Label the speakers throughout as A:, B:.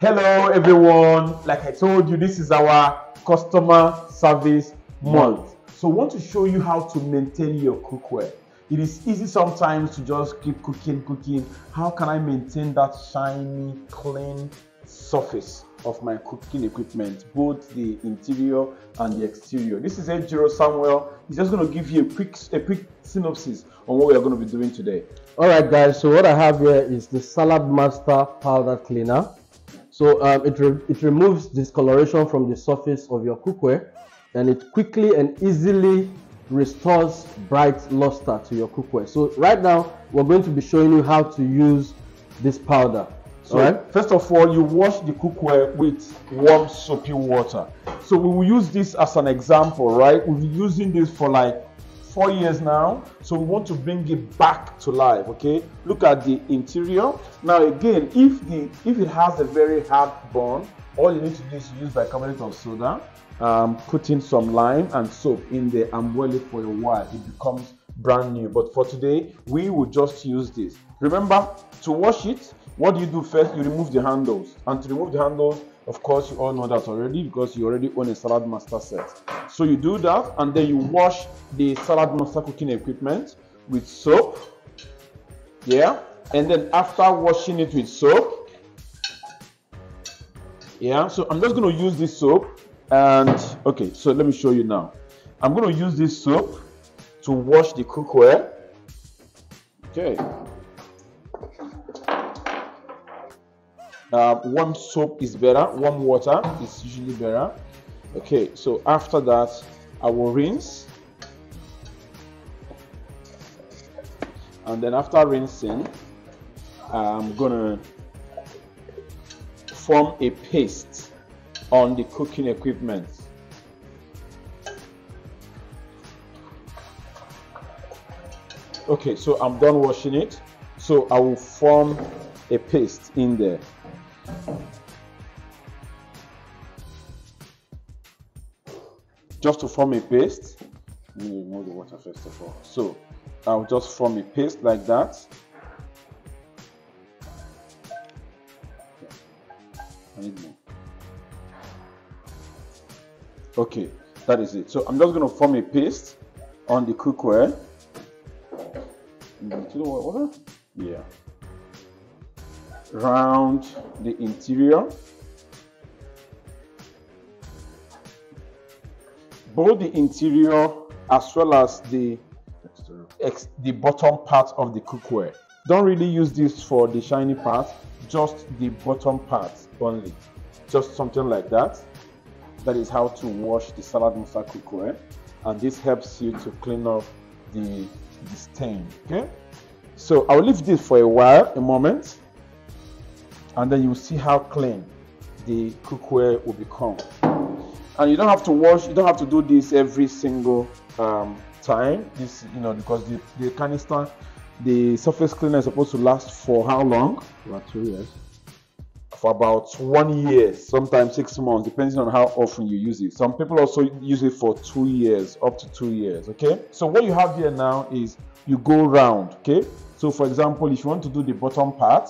A: Hello everyone, like I told you, this is our customer service month. So I want to show you how to maintain your cookware. It is easy sometimes to just keep cooking. How can I maintain that shiny, clean surface of my cooking equipment, both the interior and the exterior? This is Ejiro Samuel. He's just going to give you a quick synopsis on what we are going to be doing today.
B: Alright guys, so what I have here is the Saladmaster powder cleaner. So it removes discoloration from the surface of your cookware, and it quickly and easily restores bright luster to your cookware. So right now we're going to be showing you how to use this powder.
A: So first of all, you wash the cookware with warm soapy water. So we will use this as an example, right? We've been using this for like 4 years now, so we want to bring it back to life. Okay, look at the interior. Now again, if it has a very hard burn, all you need to do is use bicarbonate of soda, put in some lime and soap in there and boil it for a while. It becomes brand new. But for today, we will just use this. Remember, to wash it, what do you do first? You remove the handles, and to remove the handles, of course, you all know that already because you already own a Saladmaster set. So you do that, and then you wash the Saladmaster cooking equipment with soap. Yeah, and then after washing it with soap, yeah. So I'm just going to use this soap, and okay. So let me show you now. I'm going to use this soap to wash the cookware. Okay. Warm soap is better, warm water is usually better. Okay, so after that I will rinse, and then after rinsing I'm gonna form a paste on the cooking equipment. Okay, so I'm done washing it, so I will form a paste in there. Just to form a paste, let me remove the water first of all. So I'll just form a paste like that. I need more. Okay, that is it. So I'm just going to form a paste on the cookware. Yeah. Round the interior, both the interior as well as the bottom part of the cookware. Don't really use this for the shiny part, just the bottom part only, just something like that. That is how to wash the Saladmaster cookware, and this helps you to clean off the stain. Okay, so I'll leave this for a moment, and then you will see how clean the cookware will become. And you don't have to wash, you don't have to do this every single time. This, because the canister, the surface cleaner is supposed to last for how long?
B: About 2 years.
A: For about 1 year, sometimes 6 months, depending on how often you use it. Some people also use it for 2 years, up to 2 years. Okay, so what you have here now is you go round. Okay, so for example, if you want to do the bottom part,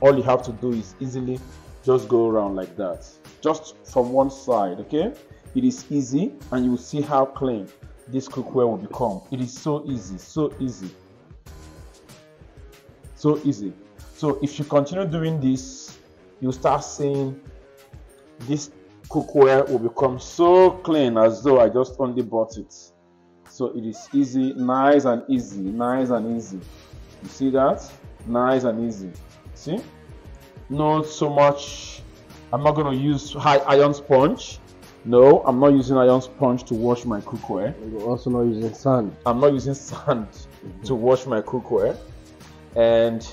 A: all you have to do is easily just go around like that, just from one side. Okay, it is easy, and you will see how clean this cookware will become. It is so easy, so easy, so easy. So if you continue doing this, you start seeing this cookware will become so clean, as though I just only bought it. So it is easy, nice and easy, nice and easy. You see that? Nice and easy. See, not so much. I'm not going to use high iron sponge. No, I'm not using iron sponge to wash my cookware.
B: You're also not using sand.
A: I'm not using sand to wash my cookware. And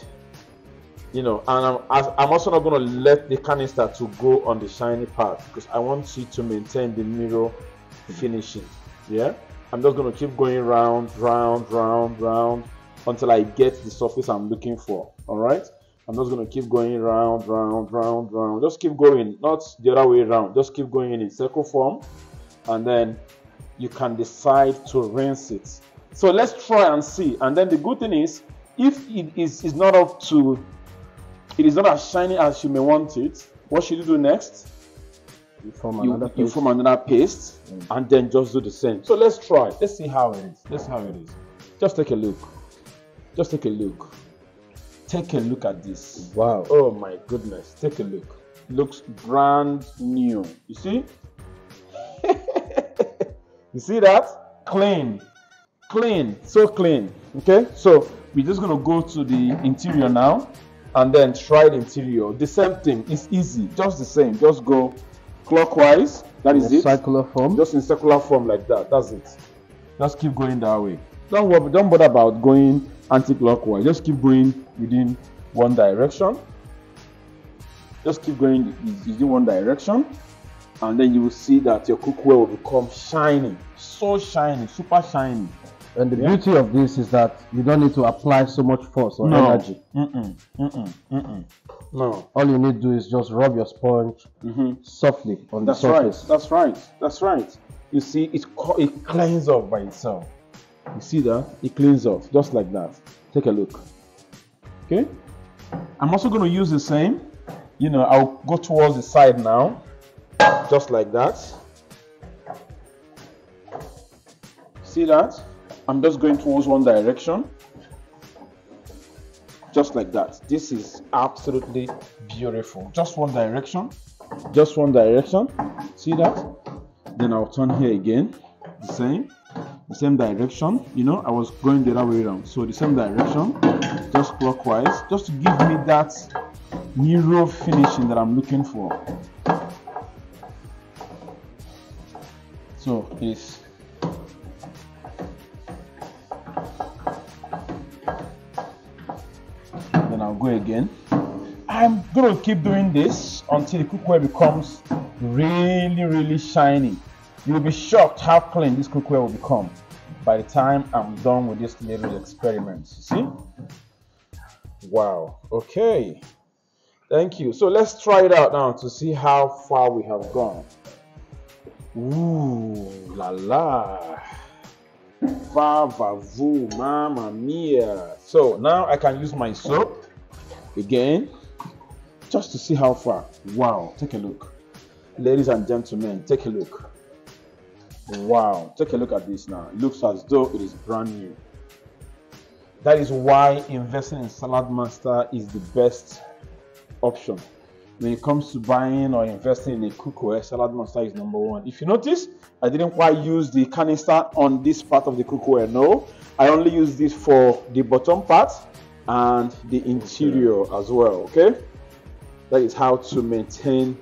A: and I'm also not going to let the canister to go on the shiny part, because I want you to maintain the mirror finishing. Yeah, I'm just going to keep going round until I get the surface I'm looking for. All right, I'm just going to keep going round. Just keep going, not the other way around. Just keep going in circle form, and then you can decide to rinse it. So let's try and see. And then the good thing is, if it is not up to it is not as shiny as you may want it, what should you do next?
B: You form another paste.
A: You form another paste, and then just do the same. So let's try. Let's see how it is. Let's see how it is. Just take a look. Just take a look. Take a look at this.
B: Wow.
A: Oh my goodness. Take a look. Looks brand new. You see? You see that? Clean. Clean. So clean. Okay? So we're just going to go to the interior now and then try the interior. The same thing. It's easy. Just the same. Just go clockwise. That is it.
B: Circular form.
A: Just in circular form like that. That's it. Just keep going that way. Don't worry. Don't bother about going anti-clockwise. Just keep going within one direction. Just keep going within one direction, and then you will see that your cookware will become shiny, so shiny, super shiny.
B: And the beauty of this is that you don't need to apply so much force or energy.
A: No.
B: All you need to do is just rub your sponge softly on the surface.
A: That's right. That's right. You see, it cleans off by itself. You see that? It cleans off just like that. Take a look. Okay. I'm also going to use the same. You know, I'll go towards the side now, just like that. See that? I'm just going towards one direction, just like that. This is absolutely beautiful. Just one direction, just one direction. See that? Then I'll turn here again, the same direction. You know, I was going the other way around, so the same direction, just clockwise, just to give me that mirror finishing that I'm looking for. So it's then I'll go again. I'm going to keep doing this until the cookware becomes really shiny. You'll be shocked how clean this cookware will become by the time I'm done with this little experiment. You see? Wow. Okay. Thank you. So let's try it out now to see how far we have gone. Ooh, la la. Va, va, vu, mamma mia. So now I can use my soap again just to see how far. Wow, take a look. Ladies and gentlemen, take a look. Wow, take a look at this now. It looks as though it is brand new. That is why investing in Saladmaster is the best option. When it comes to buying or investing in a cookware, Saladmaster is number one. If you notice, I didn't quite use the canister on this part of the cookware. No, I only use this for the bottom part and the interior as well. Okay, that is how to maintain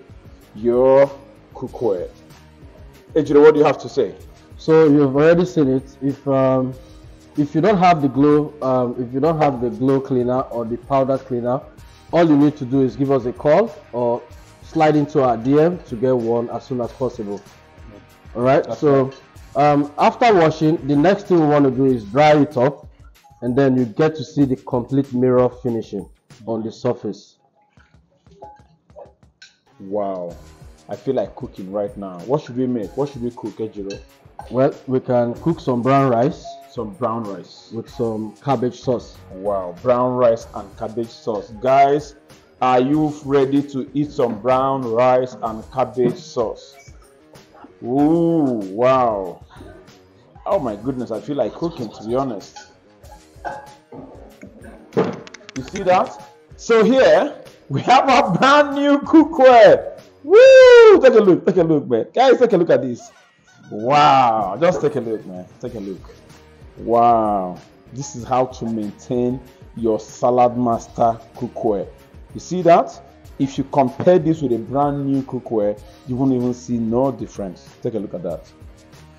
A: your cookware. Ejiro, what do you have to say?
B: So you've already seen it. If you don't have the glow cleaner or the powder cleaner, all you need to do is give us a call or slide into our DM to get one as soon as possible. All right. So after washing, the next thing we want to do is dry it up, and then you get to see the complete mirror finishing on the surface.
A: Wow, I feel like cooking right now. What should we make? What should we cook, Ejiro?
B: Well, we can cook some brown rice.
A: Some brown rice
B: with some cabbage sauce.
A: Wow, brown rice and cabbage sauce. Guys, are you ready to eat some brown rice and cabbage sauce? Ooh, wow. Oh my goodness, I feel like cooking, to be honest. You see that? So here we have our brand new cookware. Woo! Take a look, man. Guys, take a look at this. Wow, just take a look, man. Take a look. Wow, this is how to maintain your Saladmaster cookware. You see that? If you compare this with a brand new cookware, you won't even see no difference. Take a look at that.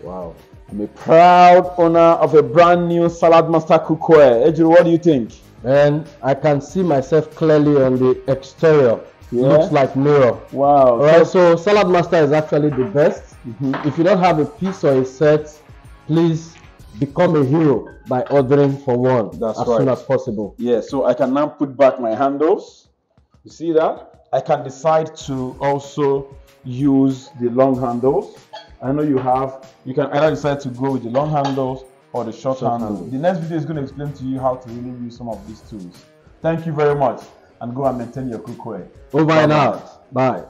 A: Wow, I'm a proud owner of a brand new Saladmaster cookware. Ejiro, what do you think?
B: And I can see myself clearly on the exterior. Yeah? Looks like mirror.
A: Wow.
B: All right, so Saladmaster is actually the best. If you don't have a piece or a set, please become a hero by ordering for one as soon as possible.
A: Yeah, so I can now put back my handles. You see that? I can decide to also use the long handles. I know you can either decide to go with the long handles or the short handles. The next video is going to explain to you how to really use some of these tools. Thank you very much. and go and maintain your cookware.
B: Over and out. Bye.